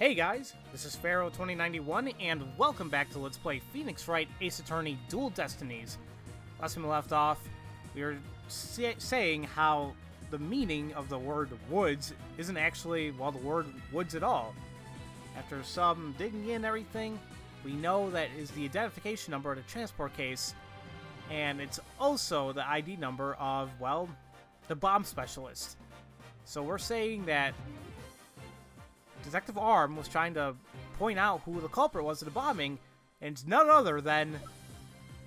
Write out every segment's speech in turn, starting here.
Hey guys, this is Pharaoh2091, and welcome back to Let's Play Phoenix Wright Ace Attorney Dual Destinies. Last time we left off, we were saying how the meaning of the word woods isn't actually, well, the word woods at all. After some digging in and everything, we know that is the identification number of the transport case, and it's also the ID number of, well, the bomb specialist. So we're saying that Detective Arm was trying to point out who the culprit was of the bombing, and it's none other than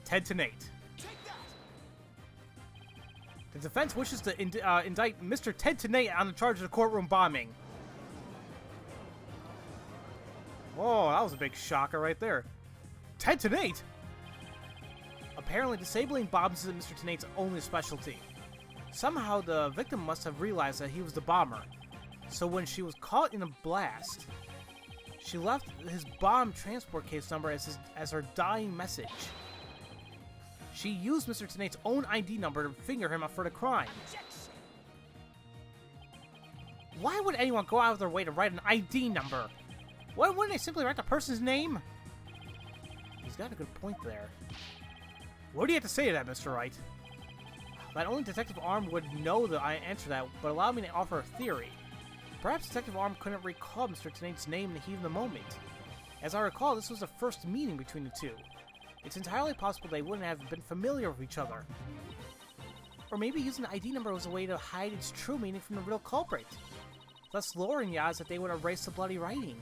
Ted Tenate. The defense wishes to indict Mr. Ted Tenate on the charge of the courtroom bombing. Whoa, that was a big shocker right there. Ted Tenate? Apparently, disabling bombs isn't Mr. Tenate's only specialty. Somehow, the victim must have realized that he was the bomber. So when she was caught in a blast, she left his bomb transport case number as her dying message. She used Mr. Tenate's own ID number to finger him up for the crime. Why would anyone go out of their way to write an ID number? Why wouldn't they simply write the person's name? He's got a good point there. What do you have to say to that, Mr. Wright? Not only Detective Arm would know the answer to that, but allow me to offer a theory. Perhaps Detective Arm couldn't recall Mr. Tenate's name in the heat of the moment. As I recall, this was the first meeting between the two. It's entirely possible they wouldn't have been familiar with each other. Or maybe using the ID number was a way to hide its true meaning from the real culprit, thus lowering the odds that they would erase the bloody writing.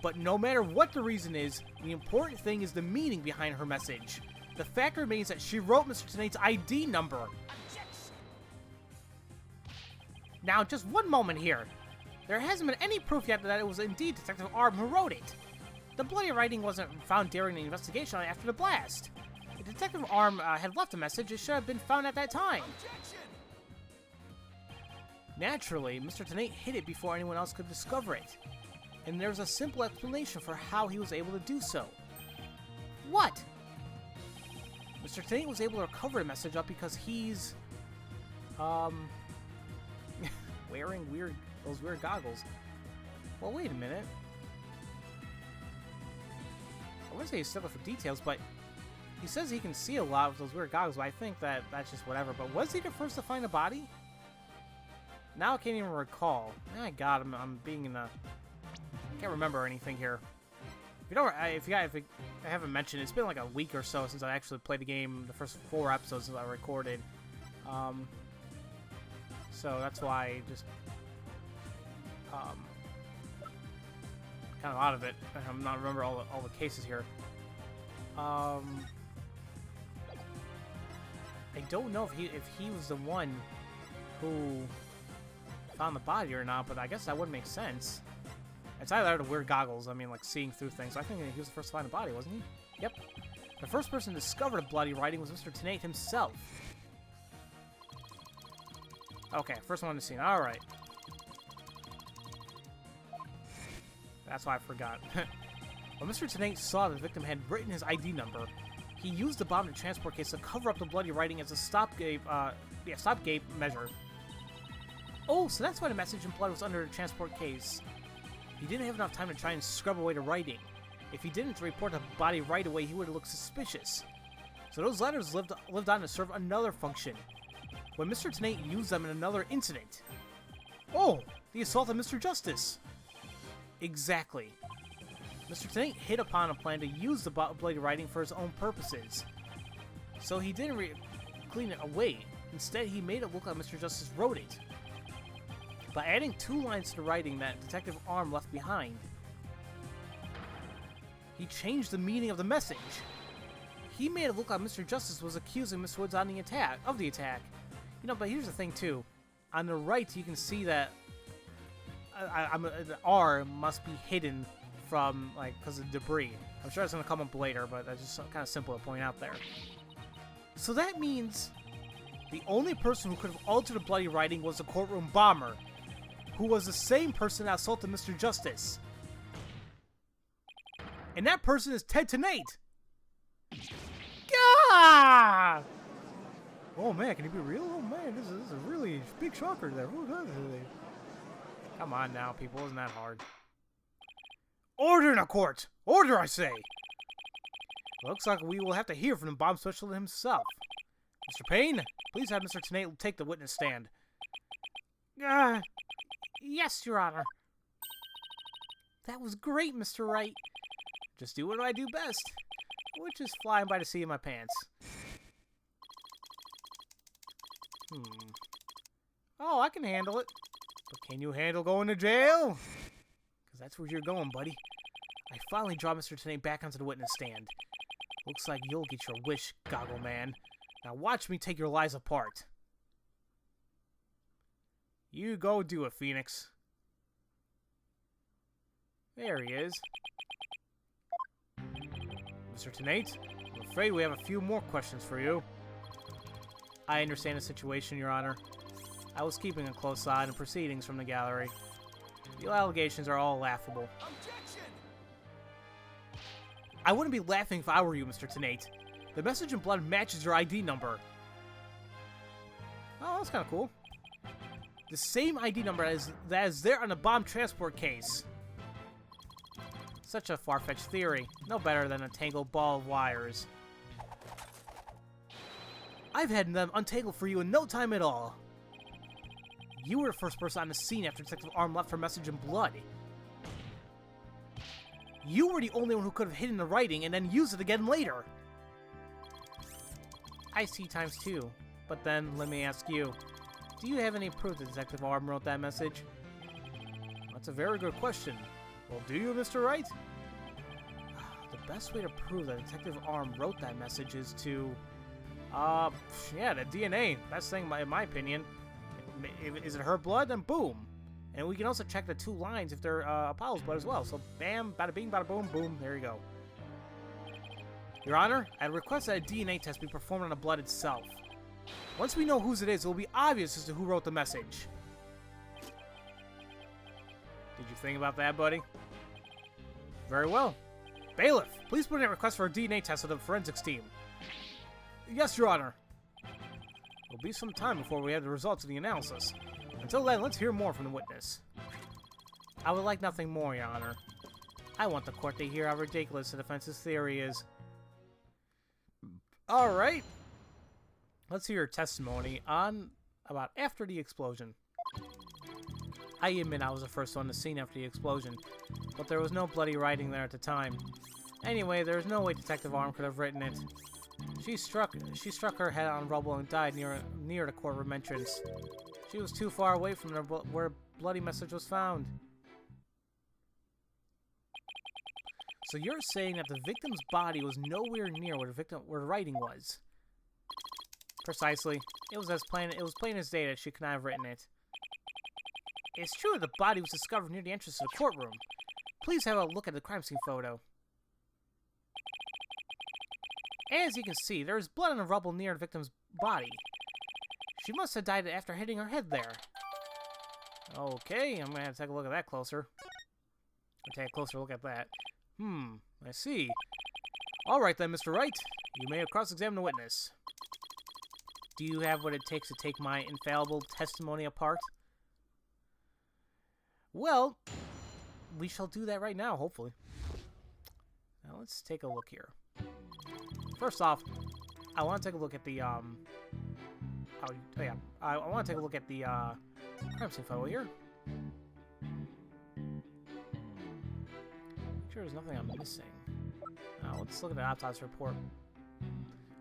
But no matter what the reason is, the important thing is the meaning behind her message. The fact remains that she wrote Mr. Tenate's ID number. Now, just one moment here. There hasn't been any proof yet that it was indeed Detective Arm who wrote it. The bloody writing wasn't found during the investigation after the blast. If Detective Arm had left a message, it should have been found at that time. Naturally, Mr. Tenate hid it before anyone else could discover it. And there's a simple explanation for how he was able to do so. What? Mr. Tenate was able to cover the message up because he's, wearing those weird goggles. Well, wait a minute. I wouldn't say he's still for details, but he says he can see a lot with those weird goggles, but I think that that's just whatever. But was he the first to find a body? Now I can't even recall. My God, I'm being in a... I can't remember anything here. If I haven't mentioned, it's been like a week or so since I actually played the game, the first 4 episodes that I recorded. So that's why I just kind of out of it. I'm not remember all the cases here. I don't know if he was the one who found the body or not, but I guess that would make sense. It's either the weird goggles, I mean, like seeing through things. I think he was the first to find the body, wasn't he? Yep. The first person to discover the bloody writing was Mr. Tenate himself. Okay, first one on the scene. Alright. That's why I forgot. When Mr. Tenate saw the victim had written his ID number, he used the bomb in the transport case to cover up the bloody writing as a stopgap measure. Oh, so that's why the message in blood was under the transport case. He didn't have enough time to try and scrub away the writing. If he didn't report the body right away, he would have looked suspicious. So those letters lived on to serve another function, when Mr. Tenate used them in another incident. Oh, the assault of Mr. Justice. Exactly. Mr. Tenate hit upon a plan to use the bloody writing for his own purposes. So he didn't clean it away. Instead, he made it look like Mr. Justice wrote it. By adding 2 lines to the writing that Detective Arm left behind, he changed the meaning of the message. He made it look like Mr. Justice was accusing Miss Woods of the attack. You know, but here's the thing, too. On the right, you can see that the R must be hidden from, like, because of debris. I'm sure it's going to come up later, but that's just kind of simple to point out there. So that means the only person who could have altered the bloody writing was the courtroom bomber, who was the same person that assaulted Mr. Justice. And that person is Ted Tenate! Gah! Oh man, can he be real? Oh man, this is a really big shocker there. Come on now, people. Isn't that hard? Order in a court! Order, I say! Looks like we will have to hear from the bomb specialist himself. Mr. Payne, please have Mr. Tenate take the witness stand. Yes, Your Honor. That was great, Mr. Wright. Just do what I do best, which is flying by the seat of my pants. Oh, I can handle it. But can you handle going to jail? Because that's where you're going, buddy. I finally draw Mr. Tenate back onto the witness stand. Looks like you'll get your wish, Goggle Man. Now watch me take your lies apart. You go do it, Phoenix. There he is. Mr. Tenate, I'm afraid we have a few more questions for you. I understand the situation, Your Honor. I was keeping a close eye on the proceedings from the gallery. The allegations are all laughable. Objection! I wouldn't be laughing if I were you, Mr. Tenate. The message in blood matches your ID number. Oh, that's kind of cool. The same ID number that is there on the bomb transport case. Such a far-fetched theory. No better than a tangled ball of wires. I've had them untangled for you in no time at all. You were the first person on the scene after Detective Arm left her message in blood. You were the only one who could have hidden the writing and then used it again later. I see times two. But then, let me ask you. Do you have any proof that Detective Arm wrote that message? That's a very good question. Well, do you, Mr. Wright? The best way to prove that Detective Arm wrote that message is to... yeah, the DNA. Best thing, in my opinion. Is it her blood? Then boom. And we can also check the two lines if they're Apollo's blood as well. So bam, bada bing, bada boom, boom. There you go. Your Honor, I'd request that a DNA test be performed on the blood itself. Once we know whose it is, it will be obvious as to who wrote the message. Did you think about that, buddy? Very well. Bailiff, please put in a request for a DNA test of the forensics team. Yes, Your Honor. It'll be some time before we have the results of the analysis. Until then, let's hear more from the witness. I would like nothing more, Your Honor. I want the court to hear how ridiculous the defense's theory is. Alright. Let's hear your testimony on about after the explosion. I admit I was the first on the scene after the explosion, but there was no bloody writing there at the time. Anyway, there is no way Detective Arm could have written it. She struck her head on rubble and died near the courtroom entrance. She was too far away from where bloody message was found. So you're saying that the victim's body was nowhere near where the writing was? Precisely. It was plain as day that she could not have written it. It's true that the body was discovered near the entrance to the courtroom. Please have a look at the crime scene photo. As you can see, there is blood on the rubble near the victim's body. She must have died after hitting her head there. Okay, I'm gonna have to take a look at that closer. I'll take a closer look at that. I see. Alright then, Mr. Wright. You may cross-examine the witness. Do you have what it takes to take my infallible testimony apart? Well, we shall do that right now, hopefully. Now, let's take a look here. First off, I want to take a look at the, I want to take a look at the, crime scene photo here. Make sure there's nothing I'm missing. Now, let's look at the autopsy report.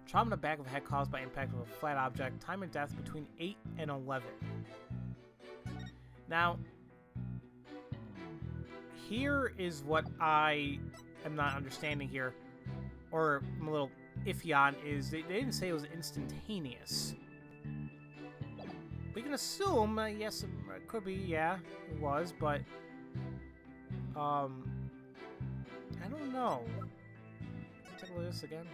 Trauma in the back of the head caused by impact of a flat object. Time of death between 8 and 11. Now, here is what I am not understanding here, or I'm a little iffy on, is they didn't say it was instantaneous. We can assume, yes, it could be, yeah, it was, but, I don't know. Take a look at this again.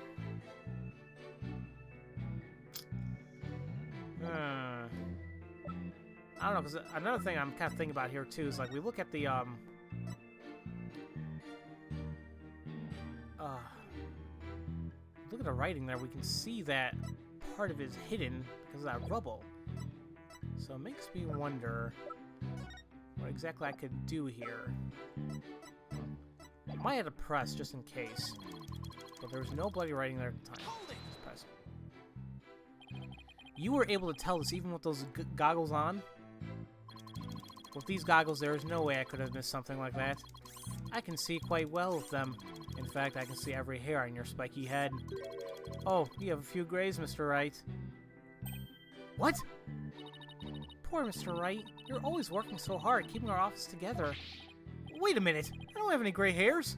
I don't know, because another thing I'm kind of thinking about here, too, is, like, we look at the, look at the writing there, we can see that part of it is hidden because of that rubble. So it makes me wonder, what exactly I could do here. I might have to press just in case. But there was no bloody writing there at the time. Just press. You were able to tell this even with those goggles on? With these goggles, there is no way I could have missed something like that. I can see quite well with them. In fact, I can see every hair on your spiky head. Oh, you have a few grays, Mr. Wright. What? Poor Mr. Wright. You're always working so hard, keeping our office together. Wait a minute. I don't have any gray hairs.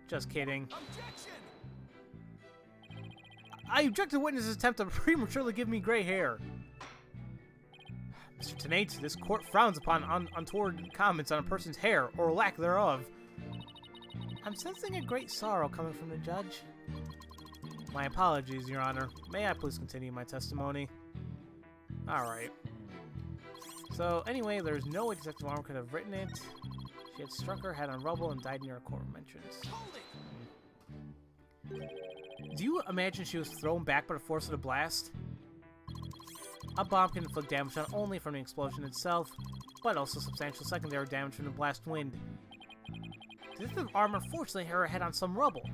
Just kidding. Objection! I object to witness's attempt to prematurely give me gray hair. Mr. Tenate, this court frowns upon untoward comments on a person's hair, or lack thereof. I'm sensing a great sorrow coming from the judge. My apologies, Your Honor. May I please continue my testimony? Alright. So, anyway, there's no way Detective Arm could have written it. She had struck her head on rubble and died near a courtroom entrance. Do you imagine she was thrown back by the force of the blast? A bomb can inflict damage not only from the explosion itself, but also substantial secondary damage from the blast wind. Detective Arm unfortunately hit her head on some rubble.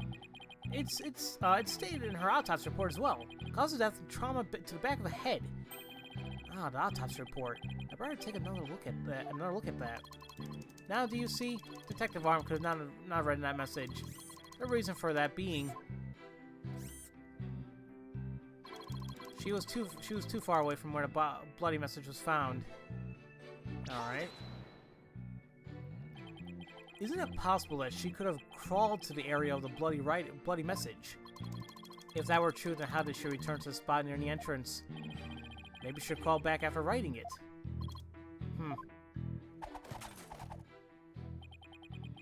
It's stated in her autopsy report as well. Cause of death, trauma to the back of the head. Ah, the autopsy report. I better take another look at that. Now, do you see? Detective Arm could have not read that message. The reason for that being, she was too far away from where the bloody message was found. All right. Isn't it possible that she could have crawled to the area of the bloody message? If that were true, then how did she return to the spot near the entrance? Maybe she crawled back after writing it.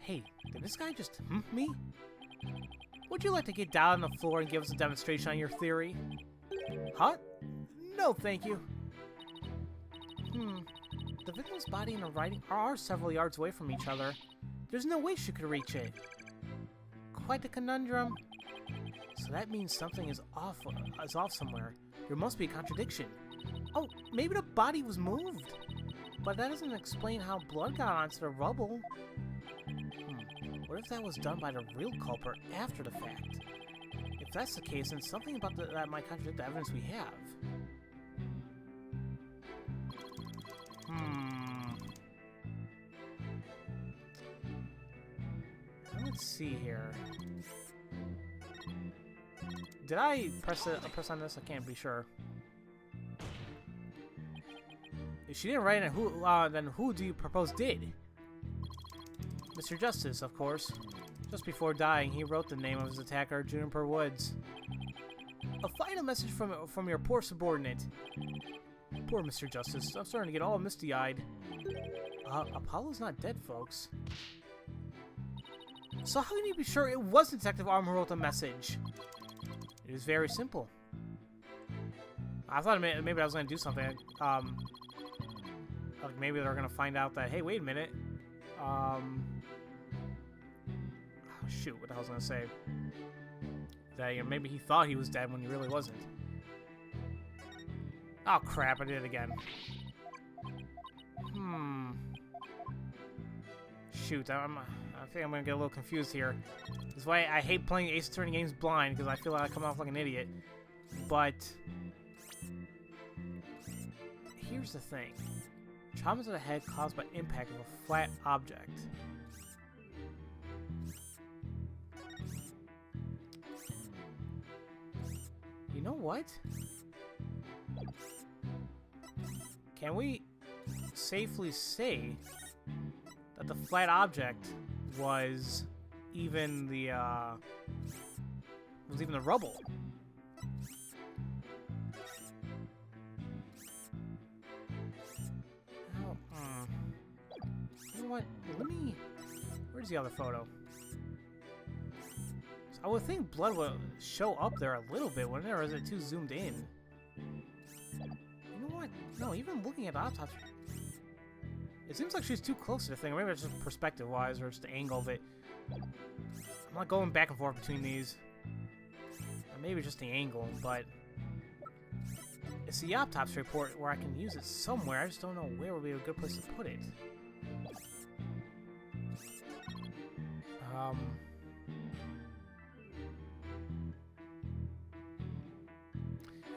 Hey, did this guy just me? Would you like to get down on the floor and give us a demonstration on your theory? Huh? No, thank you. The victim's body and the writing are several yards away from each other. There's no way she could reach it. Quite a conundrum. So that means something is off somewhere. There must be a contradiction. Oh, maybe the body was moved. But that doesn't explain how blood got onto the rubble. What if that was done by the real culprit after the fact? If that's the case, then something about that might contradict the evidence we have. Let's see here. Did I press on this? I can't be sure. If she didn't write it, then who do you propose did? Mr. Justice, of course. Just before dying, he wrote the name of his attacker, Juniper Woods. A final message from your poor subordinate. Poor Mr. Justice. I'm starting to get all misty-eyed. Apollo's not dead, folks. So how can you be sure it was Detective Arm who wrote the message? It is very simple. I thought maybe I was going to do something. Like maybe they're going to find out that, hey, wait a minute. Oh, shoot, what the hell was I going to say? That maybe he thought he was dead when he really wasn't. Oh, crap, I did it again. Shoot, I think I'm going to get a little confused here. That's why I hate playing Ace Attorney games blind, because I feel like I come off like an idiot. But here's the thing. Trauma to the head caused by impact of a flat object. You know what? Can we safely say that the flat object was even the rubble? You know what? Where's the other photo? So I would think blood would show up there a little bit, wouldn't it? Or is it too zoomed in? You know what? No, even looking at the autopsy, it seems like she's too close to the thing. Or maybe it's just perspective-wise, or just the angle of it. I'm not going back and forth between these. Or maybe just the angle, but it's the autopsy report where I can use it somewhere. I just don't know where would be a good place to put it.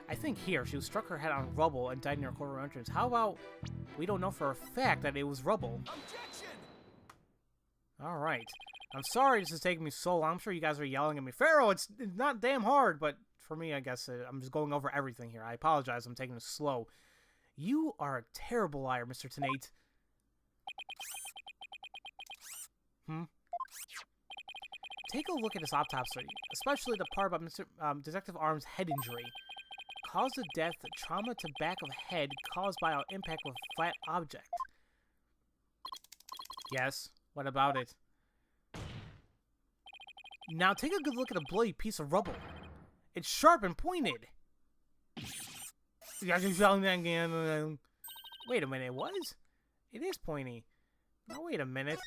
I think here, she struck her head on rubble and died near a courtroom entrance. How about we don't know for a fact that it was rubble? Objection! Alright. I'm sorry this is taking me so long. I'm sure you guys are yelling at me. Pharaoh, it's not damn hard, but for me, I guess I'm just going over everything here. I apologize. I'm taking it slow. You are a terrible liar, Mr. Tenate. Take a look at this autopsy, especially the part about Mr. Detective Arm's head injury. Cause of death, trauma to back of head caused by an impact with a flat object. Yes, what about it? Now take a good look at a bloody piece of rubble. It's sharp and pointed. Wait a minute, it was? It is pointy. Now wait a minute.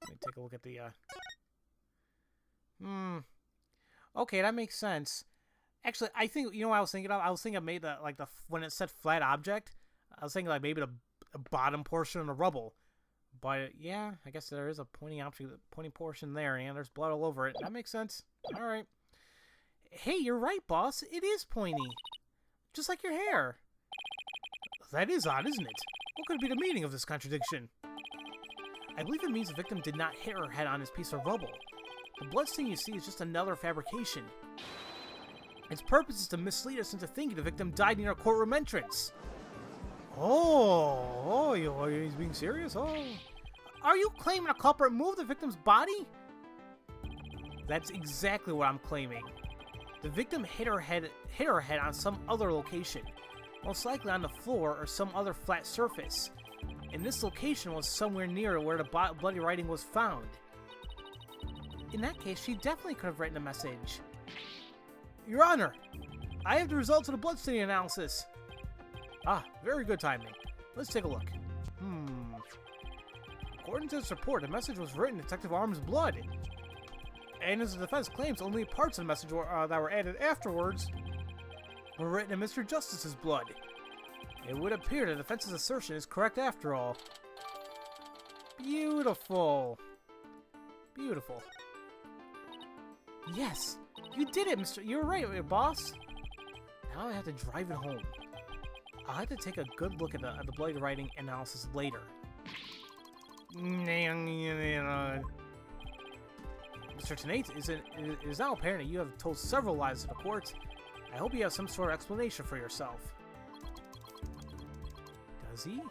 Let me take a look at the Okay, that makes sense. Actually, I think, you know what I was thinking of? I was thinking of maybe when it said flat object, I was thinking like maybe the bottom portion of the rubble. But yeah, I guess there is a pointy object, pointy portion there, and there's blood all over it. That makes sense. All right. Hey, you're right, boss. It is pointy, just like your hair. That is odd, isn't it? What could be the meaning of this contradiction? I believe it means the victim did not hit her head on this piece of rubble. The bloodstain you see is just another fabrication. Its purpose is to mislead us into thinking the victim died near a courtroom entrance. Oh, he's being serious? Oh. Are you claiming a culprit moved the victim's body? That's exactly what I'm claiming. The victim hit her head on some other location, most likely on the floor or some other flat surface. And this location was somewhere near where the bloody writing was found. In that case, she definitely could have written a message. Your Honor, I have the results of the bloodstain analysis. Ah, very good timing. Let's take a look. According to this report, the message was written in Detective Arm's blood. And as the defense claims, only parts of the message that were added afterwards were written in Mr. Justice's blood. It would appear the defense's assertion is correct after all. Beautiful. Beautiful. Yes, you did it, Mr. You're right, boss. Now I have to drive it home. I'll have to take a good look at the bloody writing analysis later. Mr. Tenate, it is now apparent that you have told several lies to the court. I hope you have some sort of explanation for yourself. Does he?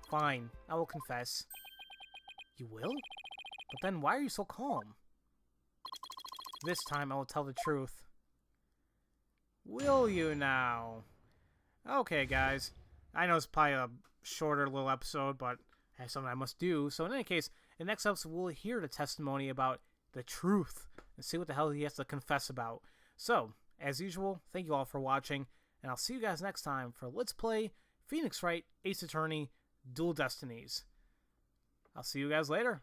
Fine, I will confess. You will? But then why are you so calm? This time I will tell the truth. Will you now? Okay, guys. I know it's probably a shorter little episode, but I have something I must do. So in any case, in the next episode, we'll hear the testimony about the truth and see what the hell he has to confess about. So, as usual, thank you all for watching, and I'll see you guys next time for Let's Play Phoenix Wright Ace Attorney Dual Destinies. I'll see you guys later.